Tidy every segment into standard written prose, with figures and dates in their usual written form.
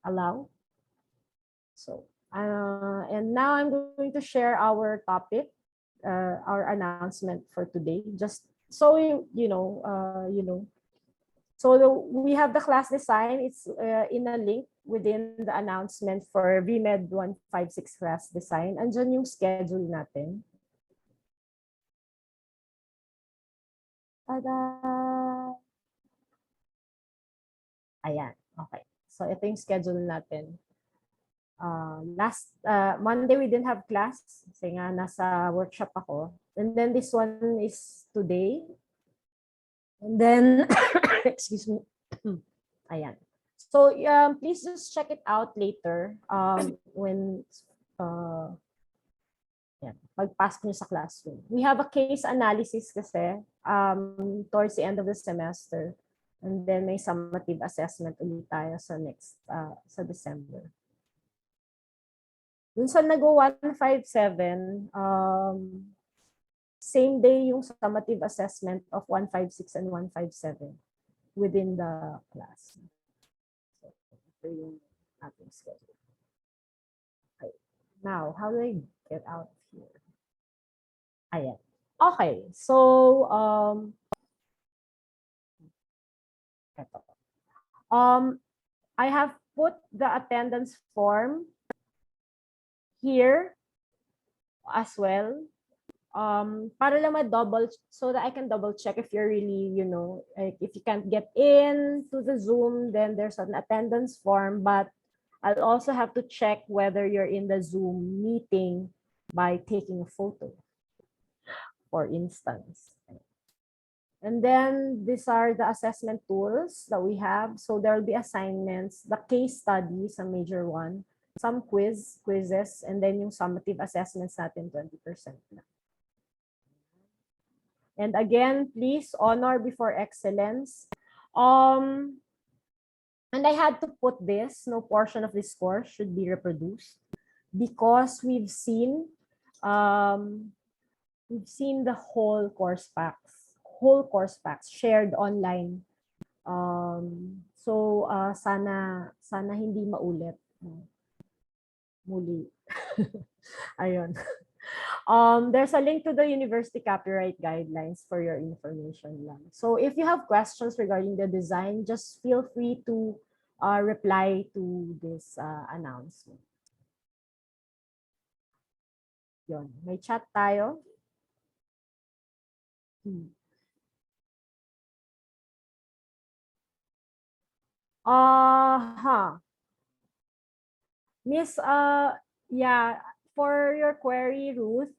allow. So, and now I'm going to share our topic, our announcement for today. Just so you know. So we have the class design. It's in a link within the announcement for VMED 156 class design. Andyan yung schedule natin. Tada! Ayan. Okay. So ito yung schedule natin. Last Monday we didn't have class kasi nga nasa workshop ako. And then this one is today. And then excuse me. Ayan. So please just check it out later when pagpasok niyo sa classroom. We have a case analysis kasi towards the end of the semester. And then may summative assessment ulit tayo sa next sa December. Dun sa nag-157, same day yung summative assessment of 156 and 157 within the class. So, ito yung ating schedule. Okay. Now, how do I get out of here? Ayan. Okay. So, ito. I have put the attendance form here as well. Para lang ma-double, so that I can double check if you're really, like if you can't get in to the Zoom, then there's an attendance form, but I'll also have to check whether you're in the Zoom meeting by taking a photo, for instance. And then these are the assessment tools that we have. So there will be assignments, the case studies, a major one, some quizzes, and then yung summative assessments natin 20% na. And again, please honor before excellence. And I had to put this, no portion of this course should be reproduced because we've seen the whole course packs shared online. So sana hindi maulit. Muli. Ayun. There's a link to the university copyright guidelines for your information lang. So if you have questions regarding the design, just feel free to reply to this announcement. Yun. May chat tayo. Miss, yeah, for your query, Ruth,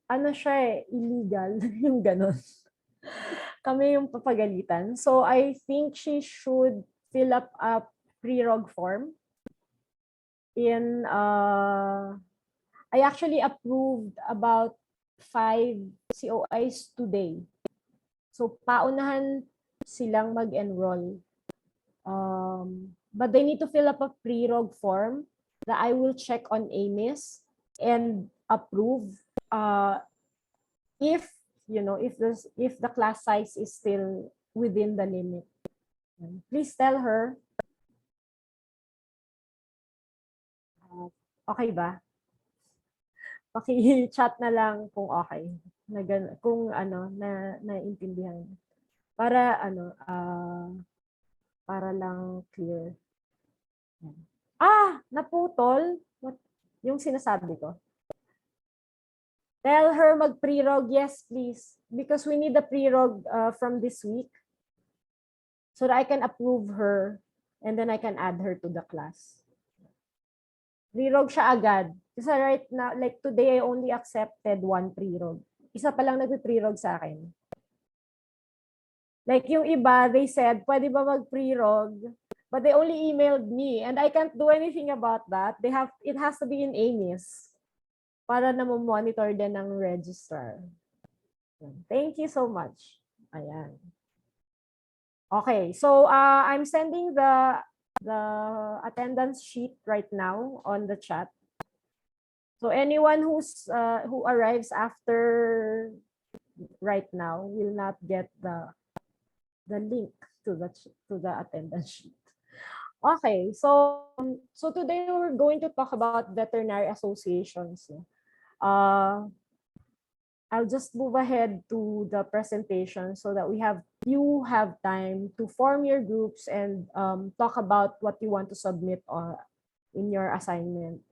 siya illegal, yung ganon. Kami yung papagalitan. So I think she should fill up a pre-rog form. I actually approved about 5 COIs today. So paunahan silang mag-enroll. But they need to fill up a pre-rog form that I will check on AMIS and approve if the class size is still within the limit. Please tell her. Okay ba? Paki-chat na lang kung okay. Kung naintindihan. Para lang clear. Naputol. What? Yung sinasabi ko. Tell her mag-pre-rog. Yes, please. Because we need the pre-rog from this week. So that I can approve her and then I can add her to the class. Pre-rog siya agad. Kasi right now, like today, I only accepted 1 pre-rog. Isa pa lang nag-pre-rog sa akin. Like yung iba, they said, pwede ba mag-pre-rog? But they only emailed me and I can't do anything about that. It has to be in AMIS para na monitor din ng registrar. Thank you so much. Ayan. Okay, so I'm sending the attendance sheet right now on the chat. So anyone who arrives after right now will not get the link to the attendance sheet. Okay, so today we're going to talk about veterinary associations. Uh, I'll just move ahead to the presentation so that you have time to form your groups and talk about what you want to submit in your assignment.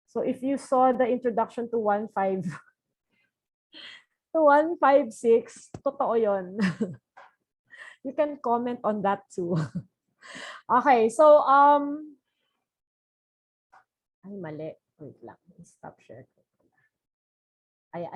So if you saw the introduction to 1.5 to 156, totoo yun. You can comment on that too. Okay, so ay mali. Wait lang. Stop share. Ay,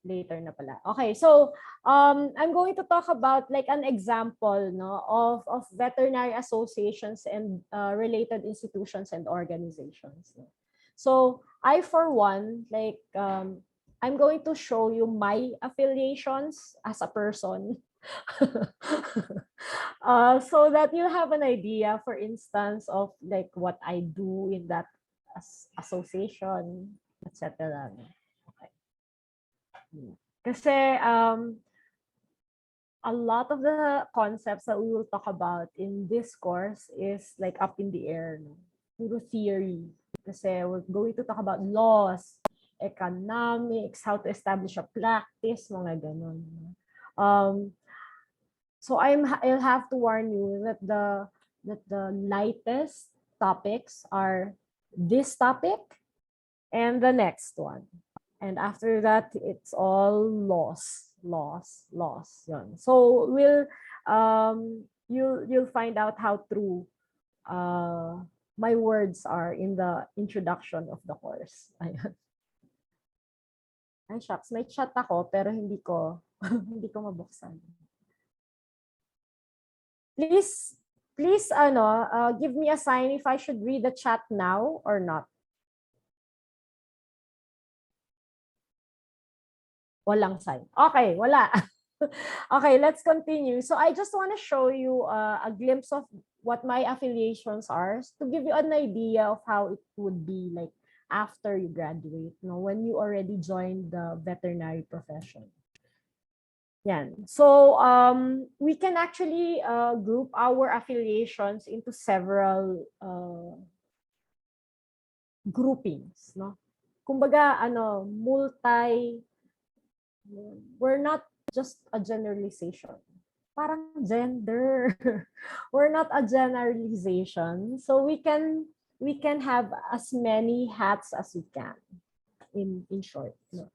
later na pala. Okay, so I'm going to talk about like an example no of veterinary associations and related institutions and organizations. No? So I for one like I'm going to show you my affiliations as a person. So that you have an idea, for instance, of like what I do in that association, etc. Okay. Kasi a lot of the concepts that we will talk about in this course is like up in the air, no? Puro theory. Kasi we're going to talk about laws, economics, how to establish a practice, mga ganun. So I'll have to warn you that the lightest topics are this topic and the next one. And after that, it's all loss. Yun. So you'll find out how true my words are in the introduction of the course. Ayan. Ay, shucks, may chat ako pero hindi ko hindi ko mabuksan. Please give me a sign if I should read the chat now or not. Walang sign. Okay, wala. Okay, let's continue. So I just want to show you a glimpse of what my affiliations are to give you an idea of how it would be like after you graduate, when you already joined the veterinary profession. Yan. So we can actually group our affiliations into several groupings, no? Kumbaga we're not just a generalization. Parang gender. We're not a generalization. So we can have as many hats as we can in short. No?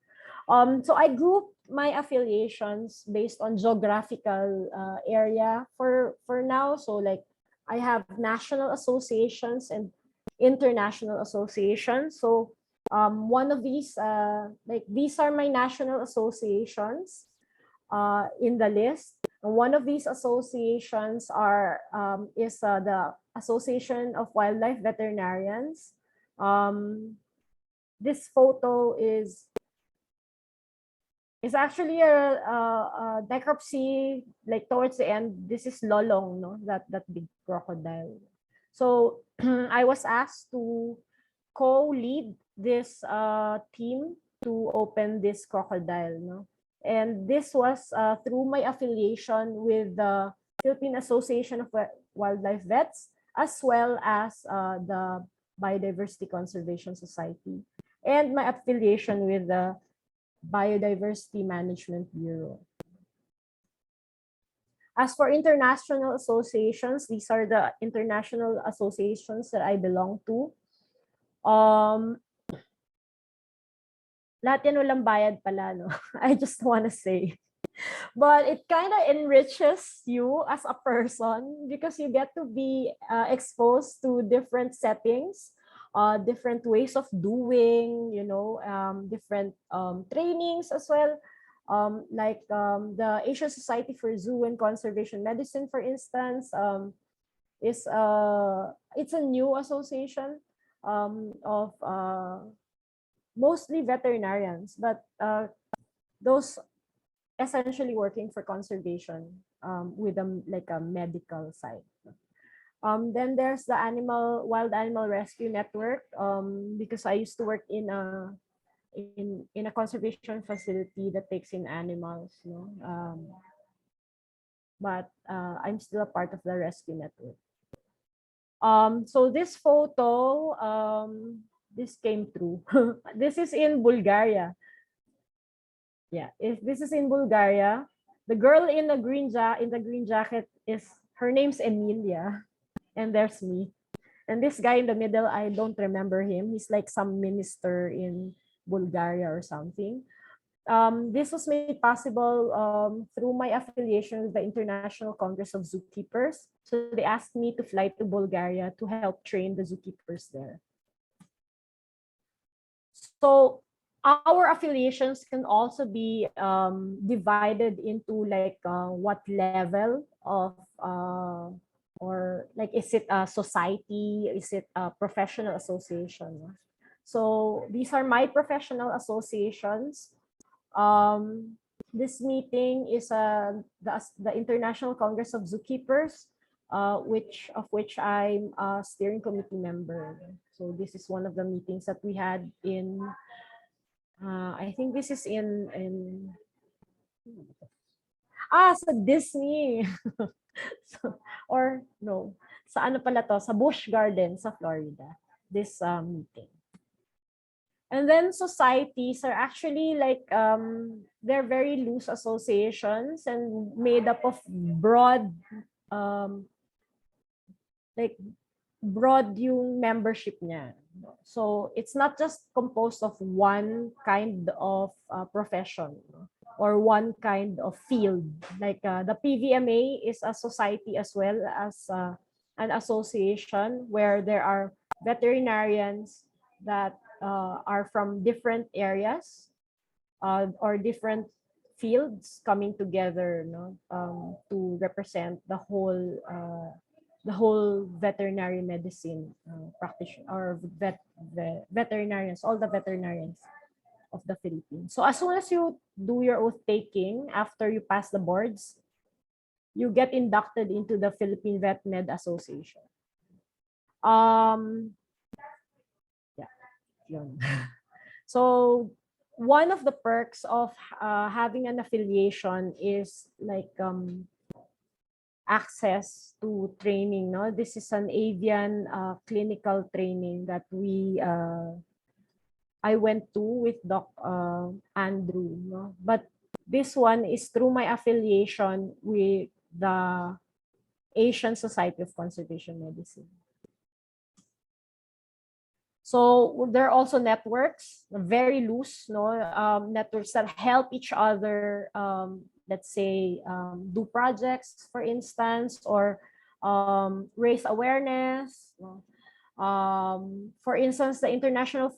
So I group my affiliations based on geographical area for now. So like I have national associations and international associations. So one of these, like these are my national associations in the list. And one of these associations is the Association of Wildlife Veterinarians. This photo is actually a necropsy, like towards the end. This is Lolong, no? That big crocodile. So I was asked to co-lead this team to open this crocodile, no? And this was through my affiliation with the Philippine Association of Wildlife Vets, as well as the Biodiversity Conservation Society, and my affiliation with the Biodiversity Management Bureau. As for international associations, these are the international associations that I belong to. Lahat yan walang bayad pala, no? I just want to say. But it kind of enriches you as a person because you get to be exposed to different settings, different ways of doing, different trainings as well. Like the Asian Society for Zoo and Conservation Medicine, for instance, it's a new association of mostly veterinarians, but those essentially working for conservation with a medical side. Then there's the Wild Animal Rescue Network, because I used to work in a conservation facility that takes in animals. but I'm still a part of the rescue network. So this photo, this came through. This is in Bulgaria. Yeah, if this is in Bulgaria, the girl in the green jacket is, her name's Emilia, and there's me. And this guy in the middle, I don't remember him. He's like some minister in Bulgaria or something. This was made possible through my affiliation with the International Congress of Zookeepers. So they asked me to fly to Bulgaria to help train the zookeepers there. So our affiliations can also be divided into like what level of or like, is it a society, is it a professional association? So these are my professional associations. This meeting is the International Congress of Zookeepers, which I'm a steering committee member. So this is one of the meetings that we had in, I think this is in sa Disney. So, or no, sa ano pala to, sa Busch Gardens sa Florida, this meeting. And then societies are actually like, they're very loose associations and made up of broad, like broad yung membership niya. So it's not just composed of one kind of profession or one kind of field. Like the PVMA is a society as well as an association where there are veterinarians that are from different areas or different fields coming together, to represent the whole veterinary medicine practitioner or veterinarians, all the veterinarians of the Philippines. So as soon as you do your oath taking, after you pass the boards, you get inducted into the Philippine VetMed Association. Yeah, yun. So one of the perks of having an affiliation is like access to training. No, this is an avian clinical training that I went to with Doc Andrew. No, but this one is through my affiliation with the Asian Society of Conservation Medicine. So there are also networks, very loose, networks that help each other, let's say, do projects, for instance, or raise awareness. For instance, the International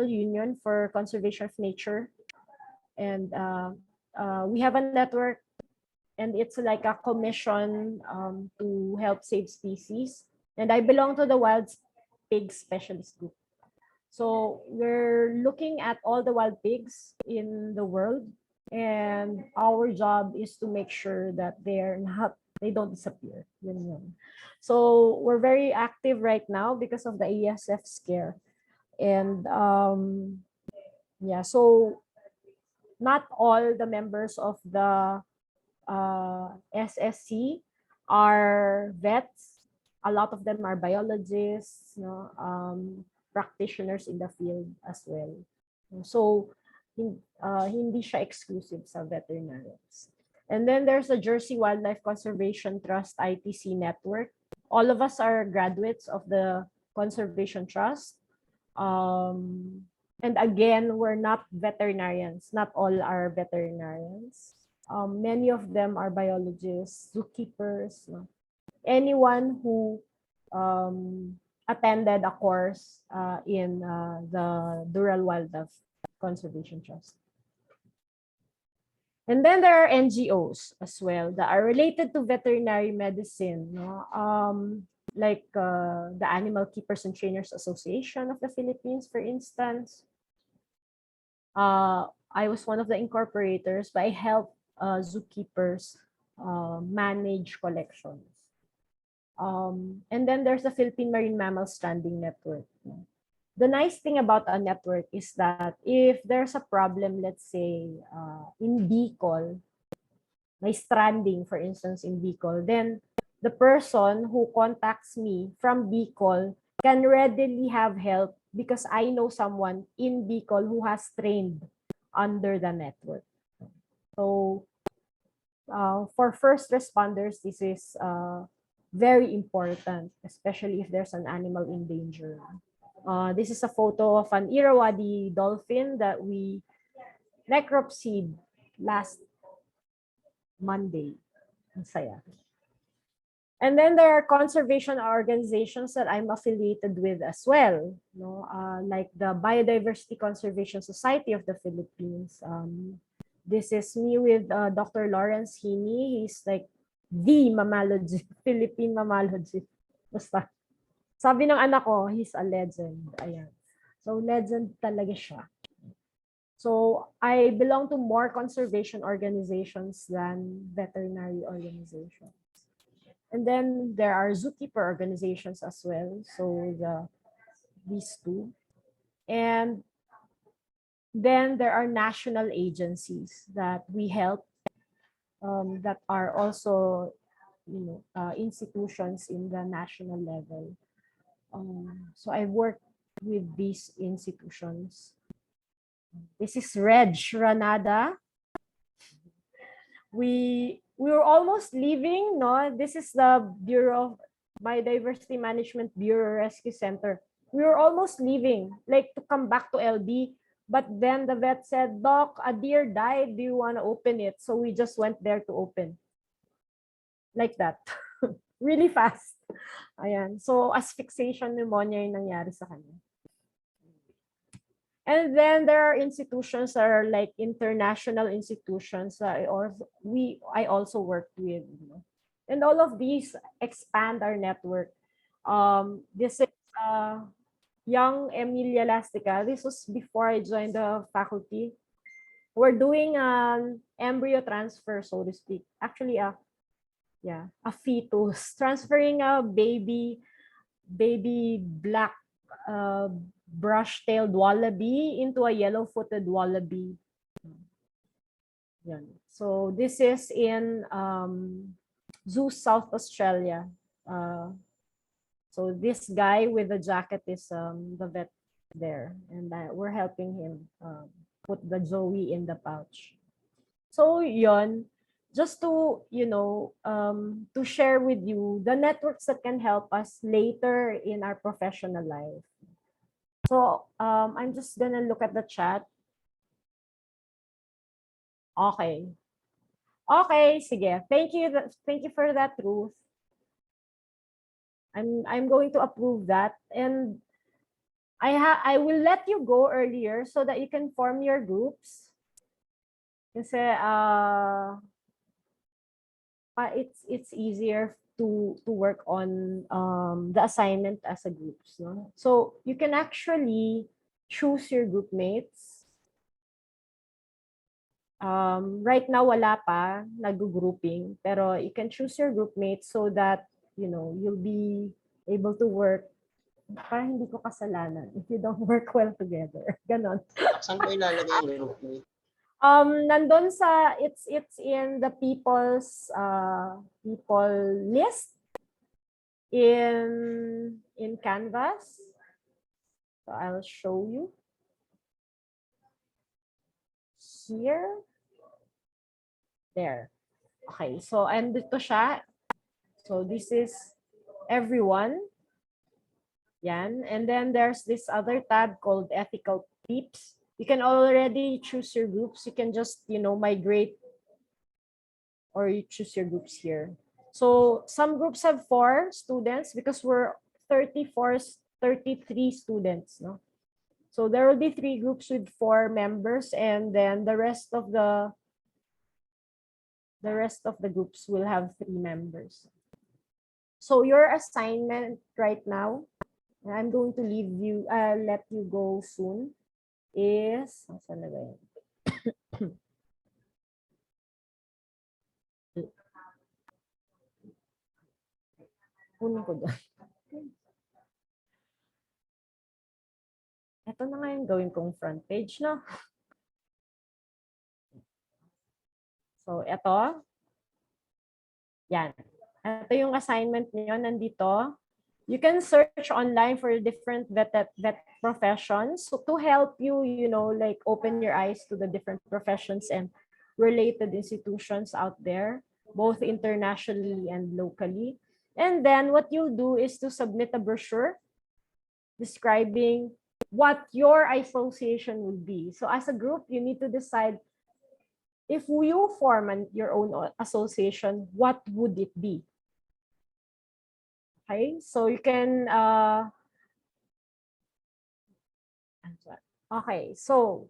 Union for Conservation of Nature, and we have a network, and it's like a commission to help save species. And I belong to the Wild Pig Specialist Group. So we're looking at all the wild pigs in the world, and our job is to make sure that they don't disappear. So we're very active right now because of the ASF scare. And yeah, so not all the members of the SSC are vets. A lot of them are biologists, practitioners in the field as well. So hindi siya exclusive sa veterinarians. And then there's the Jersey Wildlife Conservation Trust ITC network. All of us are graduates of the Conservation Trust. And again, we're not veterinarians. Not all are veterinarians. Many of them are biologists, zookeepers, anyone who attended a course in the Dural Wildlife Conservation Trust. And then there are NGOs as well that are related to veterinary medicine, like the Animal Keepers and Trainers Association of the Philippines, for instance. I was one of the incorporators, but I helped zookeepers manage collections. And then there's the Philippine Marine Mammal Standing Network. The nice thing about a network is that if there's a problem, let's say in Bicol, may stranding, for instance, in Bicol, then the person who contacts me from Bicol can readily have help because I know someone in Bicol who has trained under the network. So for first responders, this is very important, especially if there's an animal in danger. This is a photo of an Irrawaddy dolphin that we necropsied last Monday. Ang saya. And then there are conservation organizations that I'm affiliated with as well, like the Biodiversity Conservation Society of the Philippines. This is me with Dr. Lawrence Heaney. He's like the mammalogist, Philippine mammalogist. Basta. Sabi ng anak ko, he's a legend. Ayan. So legend talaga siya. So I belong to more conservation organizations than veterinary organizations. And then there are zookeeper organizations as well. So these two. And then there are national agencies that we help that are also institutions in the national level. So I work with these institutions. This is Reg Ranada. We were almost leaving, no? This is the Bureau of Biodiversity Management Bureau Rescue Center. We were almost leaving, like to come back to LB. But then the vet said, Doc, a deer died. Do you want to open it? So we just went there to open. Like that. Really fast. Ayan. So asphyxiation pneumonia yung nangyari sa kanya. And then there are institutions that are like international institutions that I also work with. And all of these expand our network. This is young Emilia Lastica. This was before I joined the faculty. We're doing an embryo transfer, so to speak. Actually, a fetus. Transferring a baby black brush-tailed wallaby into a yellow-footed wallaby. Yan. So this is in Zoo South Australia. So this guy with the jacket is the vet there, and we're helping him put the Zoe in the pouch. So yon, just to to share with you the networks that can help us later in our professional life. So I'm just gonna look at the chat. Okay. Okay, sige. Thank you for that, Ruth. I'm going to approve that, and I will let you go earlier so that you can form your groups. Kasi it's easier to work on the assignment as a groups, no? So you can actually choose your group mates. Right now wala pa nag-grouping, pero you can choose your group mates so that you'll be able to work. Parang hindi ko kasalanan if you don't work well together. Ganon. Saan ko ilalagay yung group mate? Nandun sa it's in the people's people list in Canvas. So I'll show you here. There. Okay, so andito siya. So this is everyone. Yan. And then there's this other tab called Ethical Peeps. You can already choose your groups. You can just, migrate or you choose your groups here. So some groups have 4 students because we're 33 students, no? So there will be 3 groups with 4 members, and then the rest of the groups will have 3 members. So your assignment right now, I'm going to let you go soon, is, saan na ba yun? Kunin ko doon. Ito na nga yung gawin kong front page, no? So, ito. Yan. Ito yung assignment niyo nandito. You can search online for different vet professions so to help you, like open your eyes to the different professions and related institutions out there, both internationally and locally. And then what you'll do is to submit a brochure describing what your association will be. So as a group, you need to decide if you form your own association, what would it be? Okay, so you can, okay, so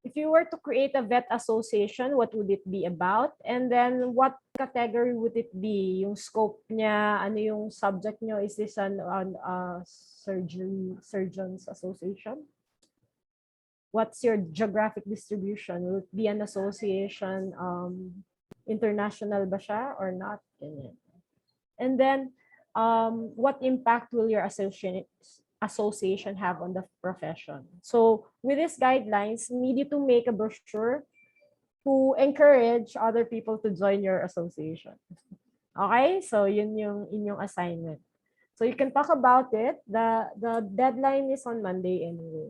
if you were to create a vet association, what would it be about? And then what category would it be? Yung scope niya, ano yung subject nyo? Is this an surgeons association? What's your geographic distribution? Will it be an association, international ba siya or not? And then, what impact will your association have on the profession? So with these guidelines, we need you to make a brochure to encourage other people to join your association. Okay? So yun yung inyong assignment. So you can talk about it. The deadline is on Monday anyway.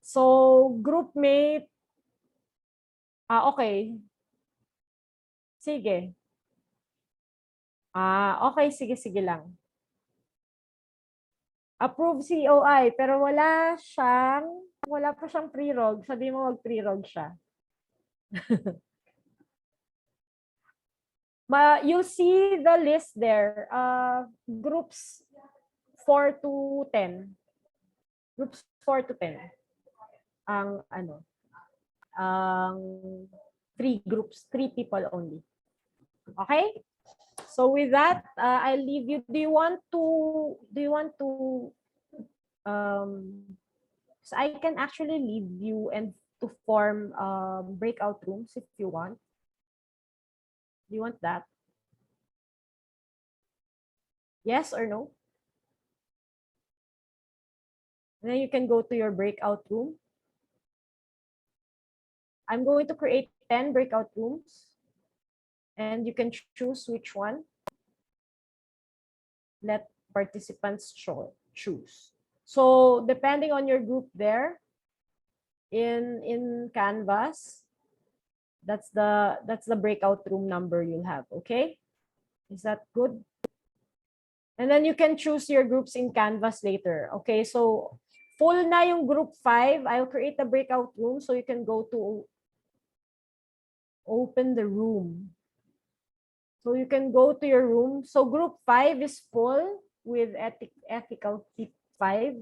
So group mate, okay. Sige. Okay, sige lang. Approve COI, pero wala pa siyang pre-rog. Sabi mo mag-pre-rog siya. You'll see the list there. Groups 4 to 10. Groups 4 to 10. Ang 3 groups, 3 people only. Okay? So with that, I'll leave you. Do you want to so I can actually leave you and to form breakout rooms if you want. Do you want that? Yes or no? And then you can go to your breakout room. I'm going to create 10 breakout rooms. And you can choose which one. Let participants choose. So depending on your group there, in Canvas, that's the breakout room number you'll have, okay? Is that good? And then you can choose your groups in Canvas later, okay? So full na yung group 5, I'll create a breakout room so you can go to open the room. So you can go to your room. So group 5 is full with ethical tip 5.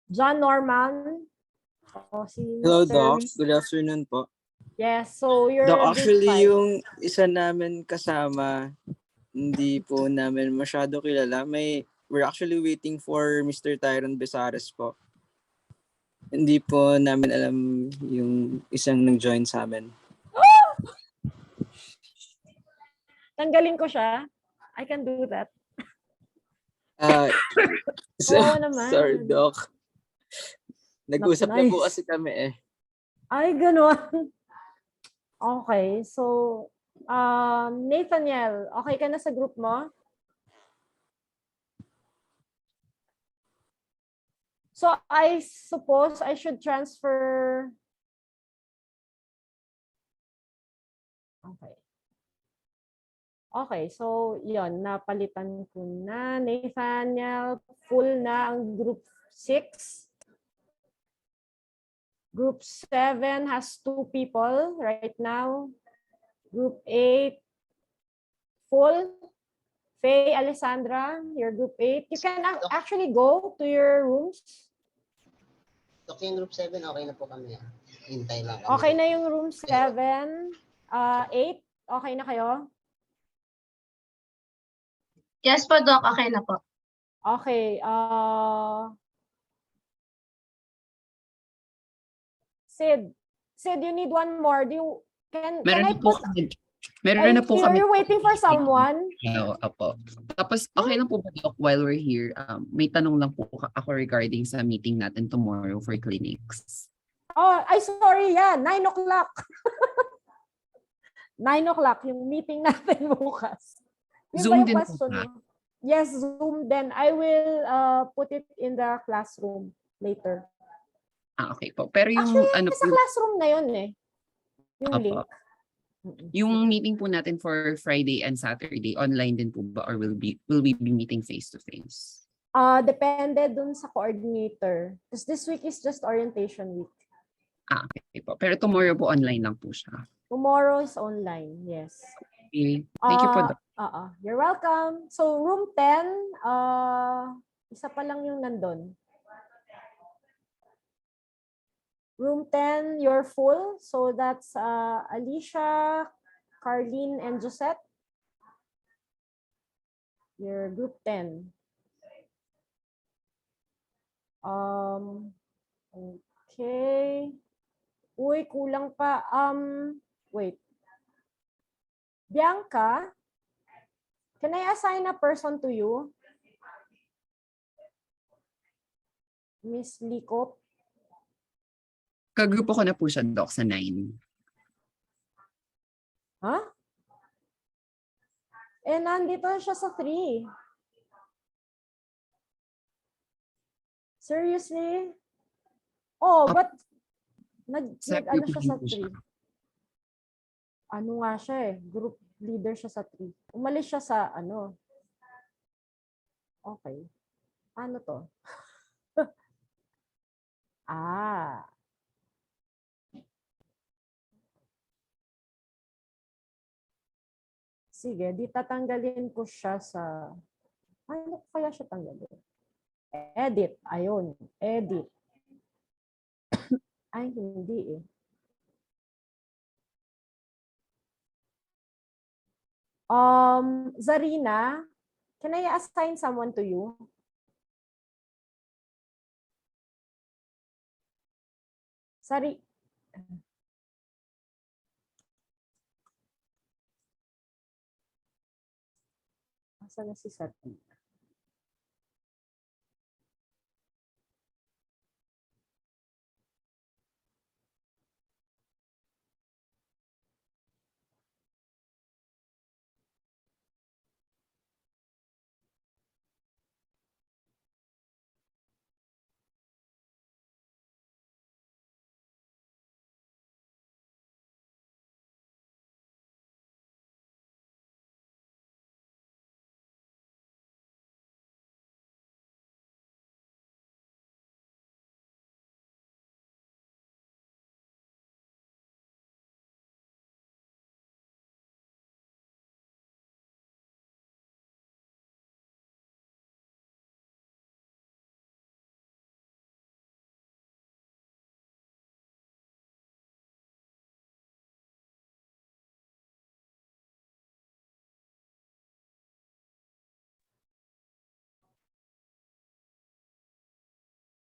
John Norman. Hello, Doc. Good afternoon po. Yes, so you're Doc, actually, group 5. yung isa namin kasama, hindi po namin masyado kilala. We're actually waiting for Mr. Tyron Besares po. Hindi po namin alam yung isang nag-join sa amin. Tanggalin ko siya. I can do that. Sorry, Doc. Nag-usap na po kasi kami eh. Ay, gano'n. Okay, so Nathaniel, okay ka na sa group mo? So I suppose I should transfer. Okay. Okay, so yon, napalitan ko na. Nathaniel, full na ang group 6. Group 7 has 2 people right now. Group 8, full. Faye, Alessandra, your group 8. You can actually go to your rooms. Okay, yung group 7, okay na po kami. Hintay lang kami. Okay na yung room 7. 8, okay na kayo? Yes po, Doc. Okay na po. Okay. Sid, you need one more. Meron na po kami. Meron na po kami. You're waiting for someone? Oo, apo. Tapos, okay lang po ba, Doc, while we're here, may tanong lang po ako regarding sa meeting natin tomorrow for clinics. Oh, sorry, yeah. 9 o'clock. 9 o'clock, yung meeting natin bukas. Yun ba Zoom yung din po question ba? mo? Yes, Zoom. Then I will put it in the classroom later. Okay po. Pero yung Actually, sa classroom na yun eh. Yung link. Opo. Yung meeting po natin for Friday and Saturday, online din po ba or will we be meeting face to face? Depende dun sa coordinator. Because this week is just orientation week. Okay po. Pero tomorrow po online lang po siya. Tomorrow is online, yes. Okay. Thank you po, Doc. You're welcome. So room 10, isa pa lang yung nandun. Room 10, you're full. So that's Alicia, Carlene, and Josette. You're group 10. Okay. Uy, kulang pa. Wait. Bianca, can I assign a person to you? Miss Likop? Kagrupo ko na po siya, Doc, sa 9. Ha? Eh, nandito siya sa 3. Seriously? Oh, but Sa ano group siya din sa po siya. 3? Ano nga siya eh, group leader siya sa 3. Umalis siya sa ano. Okay. Ano to? Sige, di tatanggalin ko siya sa... Ano kaya siya tanggalin? Edit. Ayun. Edit. Ay, hindi eh. Zarina, can I assign someone to you? Sorry. Asan na si Zarina?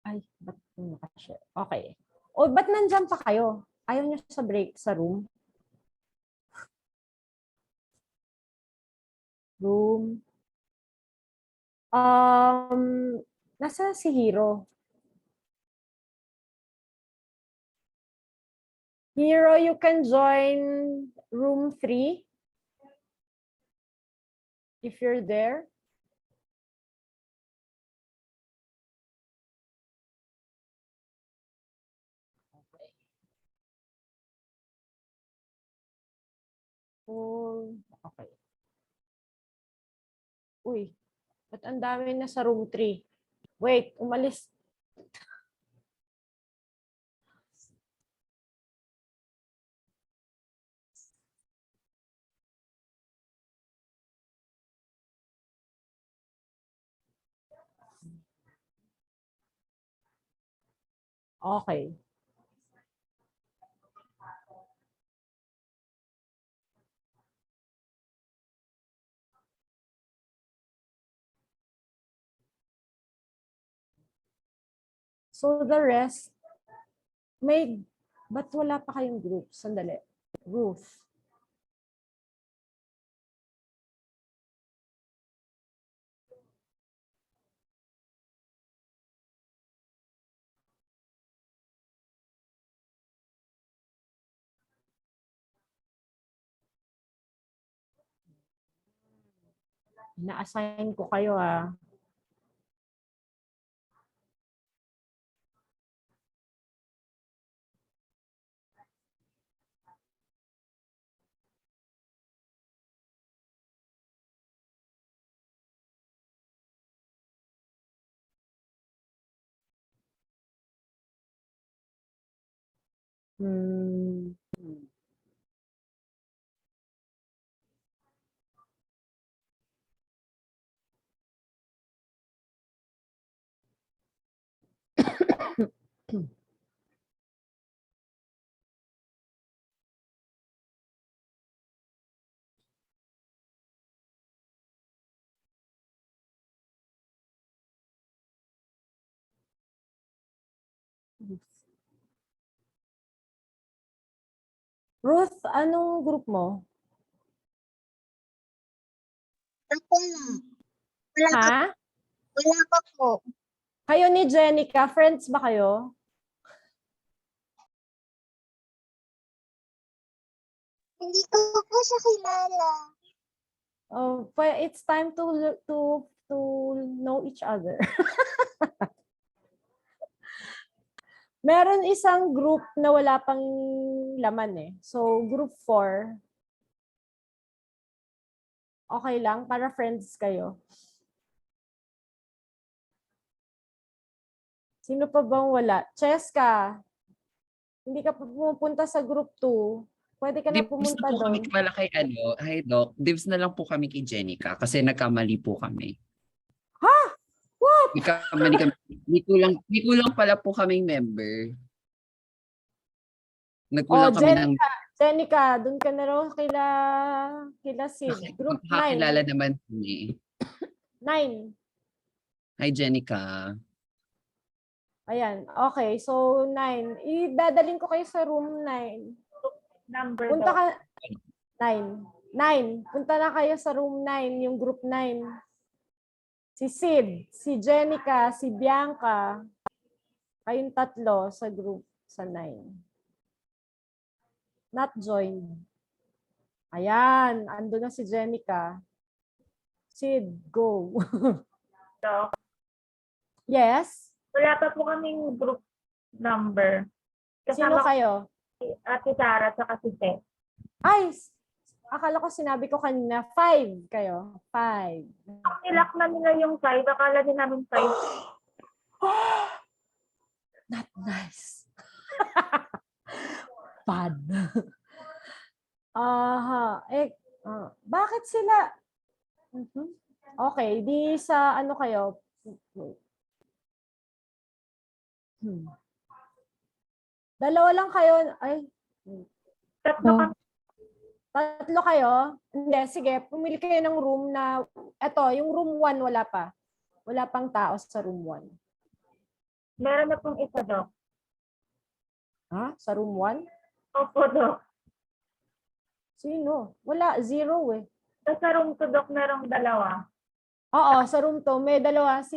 Ay, ba't nakashare? Okay. O, ba't nandyan pa kayo? Ayaw niyo sa break sa room? Room. Nasa si Hero? Hero, you can join room 3 if you're there. Okay. Uy, ba't ang dami na sa room 3? Wait, umalis. Okay. So the rest, ba't wala pa kayong group? Sandali. Ruth. Na-assign ko kayo ah. Hmm. Ruth, anong group mo? Ako na. Wala ka, Ha? wala ka po. Kayo ni Jenica, friends ba kayo? Hindi ko po siya kilala. Oh, it's time to know each other. Meron isang group na wala pang laman eh. So, group 4. Okay lang, para friends kayo. Sino pa bang wala? Cheska, hindi ka pa pumupunta sa group 2. Pwede ka na Dibs pumunta na po kami doon. pala kay hi Doc, dibs na lang po kami kay Jenica kasi nagkamali po kami. Ha? What? Nagkamali kami. May kulang pala po kaming member. Nagkulang kami ng Jenica, doon ka na raw kila Sid. Group 9. kakilala naman kami. 9. Hi Jenica. Ayan. Okay. So, 9. Idadalhin ko kayo sa room 9. Number Punta daw. ka. 9. 9. Punta na kayo sa room 9, yung group 9. Si Sid, si Jenica, si Bianca. Kayong tatlo sa group sa 9. Not joined. Ayan. Ando na si Jenica. Sid, go. Doc. Yes? Wala pa po kaming group number. Sino Kasama ko kayo? si Ate Sarah at si Tess. Ay, akala ko sinabi ko kanina, 5 kayo. 5. Nilak na nila yung 5. Akala din namin 5. Not nice. Bad. Aha. Bakit sila? Okay, di sa ano kayo? Dalawa lang kayo. Ay, Tatlo kami. tatlo kayo? Hindi, sige. Pumili kayo ng room na, eto, yung room 1 wala pa. Wala pang tao sa room 1. Meron na pong isa, Doc. Ha? Sa room 1? Opo, Doc. Sino? Wala, 0 eh. Sa room 2, Doc, merong dalawa. Oo, sa room 2, may dalawa. Si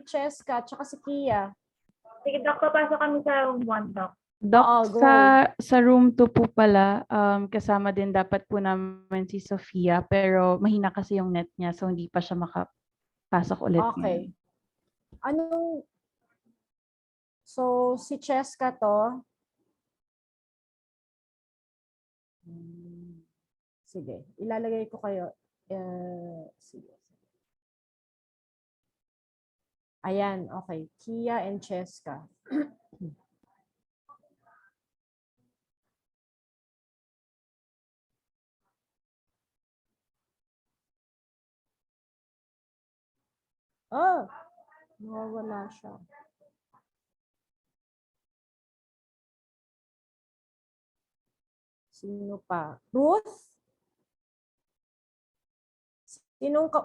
Cheska, tsaka si Kia. Sige, Doc, papasok kami sa room 1, Doc. Doc, Oo, go. sa room 2 po pala, kasama din dapat po namin si Sofia, pero mahina kasi yung net niya, so hindi pa siya makapasok ulit. Okay. Anong... So, si Cheska to. Sige, ilalagay ko kayo. Sige. Ayan, okay. Kia and Cheska. Oh, nawawala siya. Sino pa? Ruth?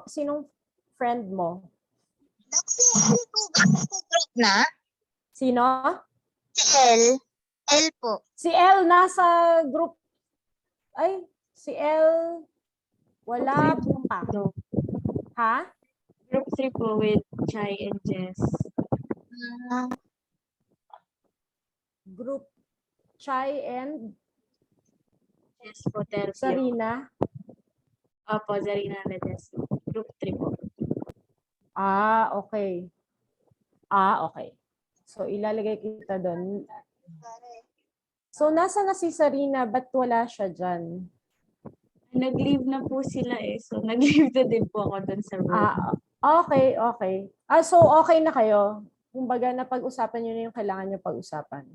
Sinong friend mo? Doc, si L po ba nasa group na? Sino? Si L. L po. Si L nasa group. Ay, si L wala pa. Ha? Group 3 po with Chai and Jess. Group Chai and Yes po, Terpio. Sarina. Opo, Zarina Ledesma. Group 3 po. Okay. Okay. So, ilalagay kita doon. So, nasa na si Sarina? Ba't wala siya dyan? Nag-leave na po sila eh. So, nag-leave na din po ako dun sa room. Okay. So, okay na kayo? Kumbaga, napag-usapan nyo na yung kailangan nyo pag-usapan.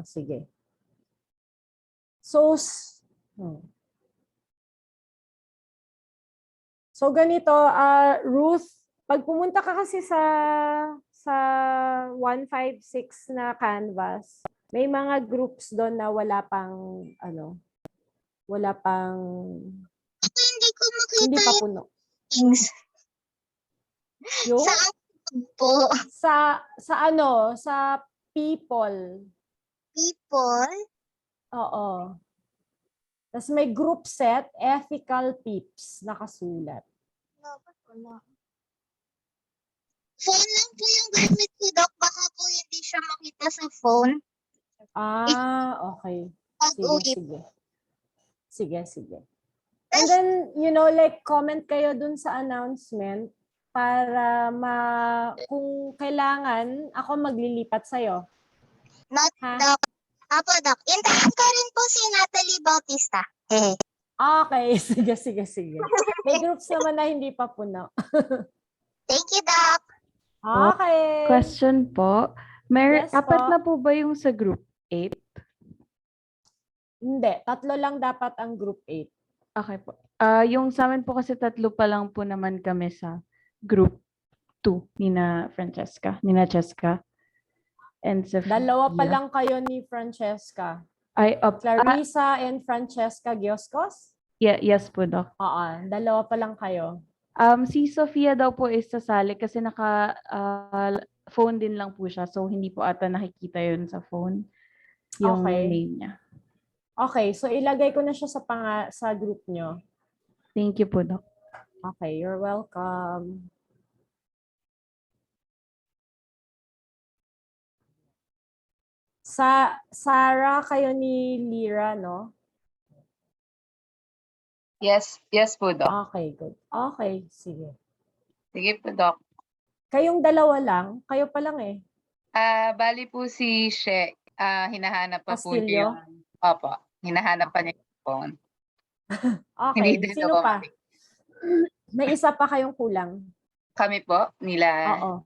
Sige. So ganito, Ruth, pag pumunta ka kasi sa 156 na canvas, may mga groups doon na wala pang Hindi ko hindi makita pa yung puno. things. Yung Saan po? sa people. People? Oo. Tapos may group set, ethical peeps, nakasulat. Phone lang po yung gamit ko, Doc. Baka po hindi siya makita sa phone. Okay. Pag-uwi. Sige. And then, like, comment kayo dun sa announcement para kung kailangan, ako maglilipat sa'yo. Not Ha? Doc. Apo, Doc. Intahan ko rin po si Natalie Bautista. Okay, sige. May groups naman na hindi pa puno. Thank you, Doc. Okay. Question po. Yes Apat po. na po ba yung sa group 8? Hindi, 3 lang dapat ang group 8. Okay po. Yung sa amin po kasi 3 pa lang po naman kami sa group 2 Nina Cheska, and Sophia. 2 pa lang kayo ni Francesca. Clarissa and Francesca Gioscos? Yes po, Doc. Oo, 2 pa lang kayo. Si Sofia daw po is sasali kasi naka phone din lang po siya. So, hindi po ata nakikita yun sa phone. Yung Okay. name niya. Okay, so ilagay ko na siya sa group nyo. Thank you po, Doc. Okay, you're welcome. Sarah, kayo ni Lyra, no? Yes po, Doc. Okay, good. Okay, sige. Sige po, Doc. Kayong 2 lang? Kayo pa lang eh. Bali po si She, hinahanap pa po Castillo? niya yung, opo, hinahanap pa niya yung phone. Hindi Okay, din sino ako pa? May isa pa kayong kulang. Kami po, nila. Oo.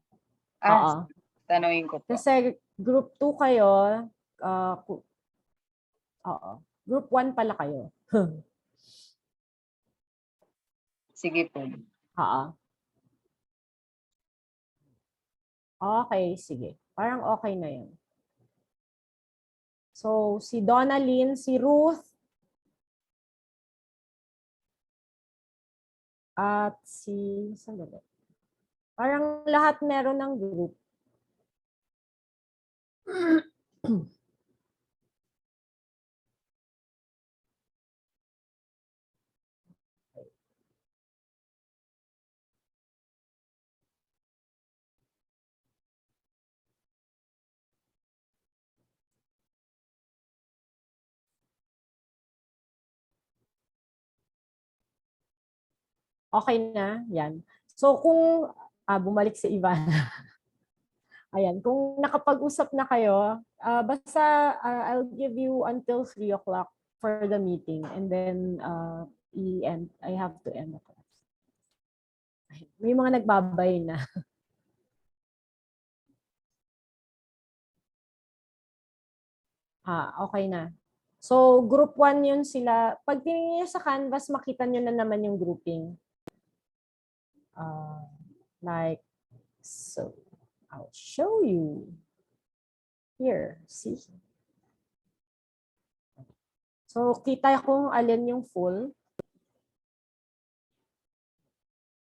Tanungin ko po. Kasi group 2 kayo, group 1 pala kayo. Sige po. Okay, sige. Parang okay na yun. So, si Donna Lynn, si Ruth, at sandali. Parang lahat meron ng group. Okay na, yan. So kung bumalik si Ivana. Ayan, kung nakapag-usap na kayo, basta I'll give you until 3 o'clock for the meeting and then I have to end the class. May mga nagbabay na. Okay na. So, group 1 yun sila. Pag tingin niyo sa canvas, makita niyo na naman yung grouping. Like, so, I'll show you. Here, see? So, kita kung alin yung full.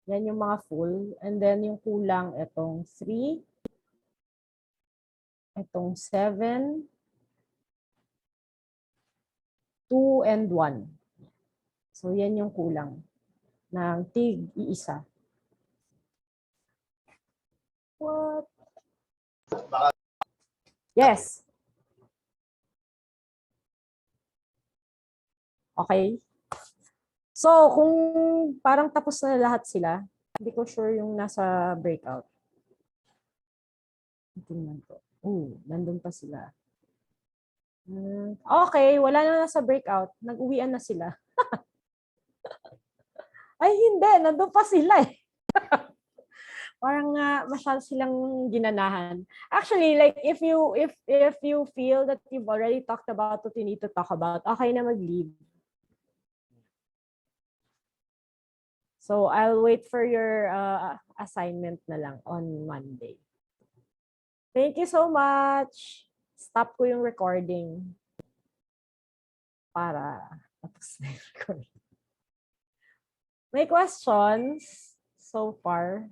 Yan yung mga full. And then, yung kulang, itong 3, itong 7, 2, and 1. So, yan yung kulang ng tig-iisa. What? Yes. Okay? So, kung parang tapos na lahat sila, hindi ko sure yung nasa breakout. Tingnan ko. Nandun pa sila. Okay, wala na nasa breakout. Nag-uwian na sila. Ay, hindi. Nandun pa sila eh. Parang masyado silang ginanahan. Actually, like if you feel that you've already talked about what you need to talk about, okay na mag-leave. So I'll wait for your assignment na lang on Monday. Thank you so much. Stop ko yung recording para tapos na yung recording. May questions so far?